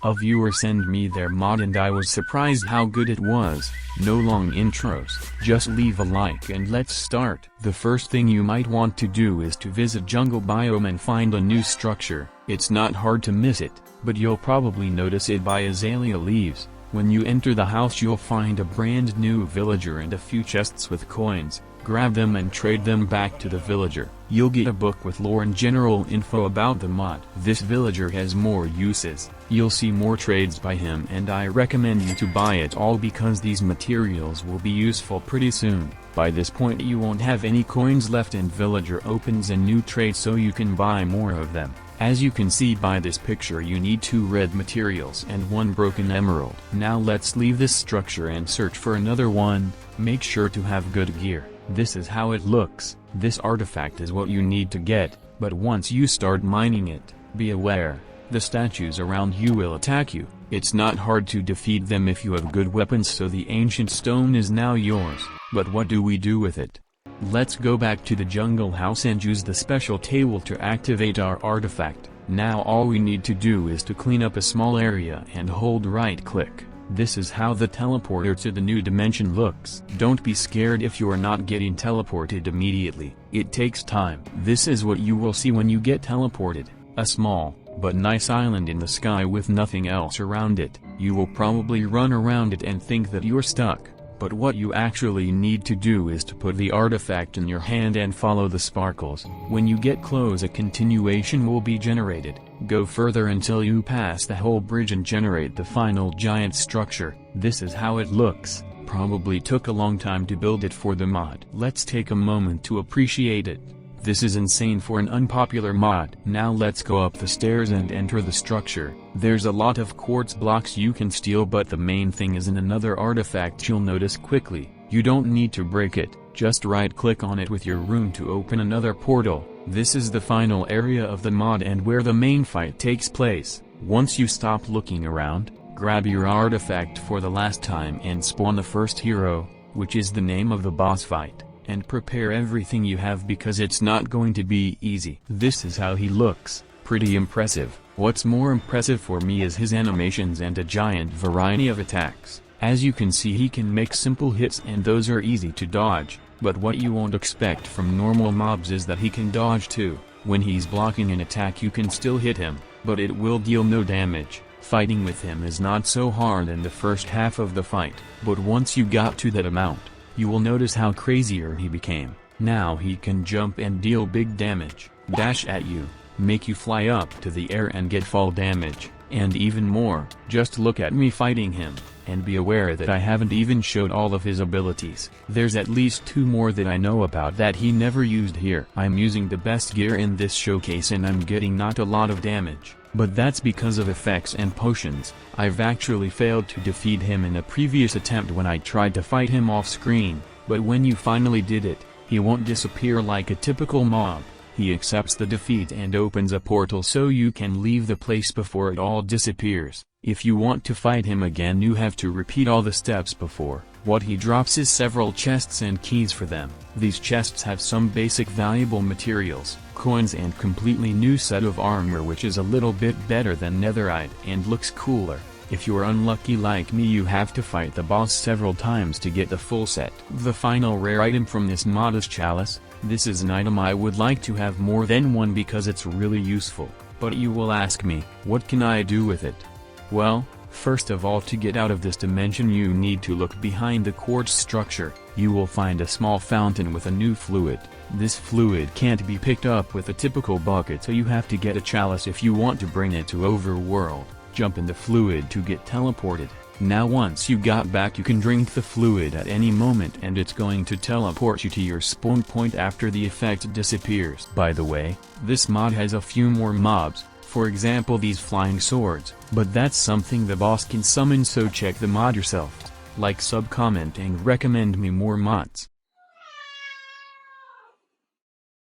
A viewer sent me their mod and I was surprised how good it was. No long intros, just leave a like and let's start. The first thing you might want to do is to visit jungle biome and find a new structure. It's not hard to miss it, but you'll probably notice it by azalea leaves. When you enter the house you'll find a brand new villager and a few chests with coins. Grab them and trade them back to the villager. You'll get a book with lore and general info about the mod. This villager has more uses. You'll see more trades by him and I recommend you to buy it all because these materials will be useful pretty soon. By this point you won't have any coins left and villager opens a new trade so you can buy more of them. As you can see by this picture you need 2 red materials and 1 broken emerald. Now let's leave this structure and search for another one. Make sure to have good gear. This is how it looks. This artifact is what you need to get, but once you start mining it, be aware, the statues around you will attack you. It's not hard to defeat them if you have good weapons, so the ancient stone is now yours. But what do we do with it? Let's go back to the jungle house and use the special table to activate our artifact. Now all we need to do is to clean up a small area and hold right click. This is how the teleporter to the new dimension looks. Don't be scared if you are not getting teleported immediately. It takes time. This is what you will see when you get teleported. A small, but nice island in the sky with nothing else around it. You will probably run around it and think that you're stuck. But what you actually need to do is to put the artifact in your hand and follow the sparkles. When you get close a continuation will be generated. Go further until you pass the whole bridge and generate the final giant structure. This is how it looks. Probably took a long time to build it for the mod. Let's take a moment to appreciate it. This is insane for an unpopular mod. Now let's go up the stairs and enter the structure. There's a lot of quartz blocks you can steal, but the main thing is in another artifact you'll notice quickly. You don't need to break it, just right click on it with your rune to open another portal. This is the final area of the mod and where the main fight takes place. Once you stop looking around, grab your artifact for the last time and spawn the first hero, which is the name of the boss fight. And prepare everything you have because it's not going to be easy. This is how he looks, pretty impressive. What's more impressive for me is his animations and a giant variety of attacks. As you can see he can make simple hits and those are easy to dodge, but what you won't expect from normal mobs is that he can dodge too. When he's blocking an attack you can still hit him, but it will deal no damage. Fighting with him is not so hard in the first half of the fight, but once you got to that amount, you will notice how crazier he became. Now he can jump and deal big damage, dash at you, make you fly up to the air and get fall damage, and even more. Just look at me fighting him, and be aware that I haven't even showed all of his abilities. There's at least 2 more that I know about that he never used here. I'm using the best gear in this showcase and I'm getting not a lot of damage. But that's because of effects and potions. I've actually failed to defeat him in a previous attempt when I tried to fight him off screen, but when you finally did it, he won't disappear like a typical mob. He accepts the defeat and opens a portal so you can leave the place before it all disappears. If you want to fight him again you have to repeat all the steps before. What he drops is several chests and keys for them. These chests have some basic valuable materials, coins and completely new set of armor which is a little bit better than netherite and looks cooler. If you're unlucky like me you have to fight the boss several times to get the full set. The final rare item from this mod is Chalice. This is an item I would like to have more than one because it's really useful. But you will ask me, what can I do with it? Well, first of all, to get out of this dimension you need to look behind the quartz structure. You will find a small fountain with a new fluid. This fluid can't be picked up with a typical bucket, so you have to get a chalice if you want to bring it to overworld. Jump in the fluid to get teleported. Now once you got back you can drink the fluid at any moment and it's going to teleport you to your spawn point after the effect disappears. By the way, this mod has a few more mobs, for example these flying swords, but that's something the boss can summon, so check the mod yourself. Like, sub, comment and recommend me more mods.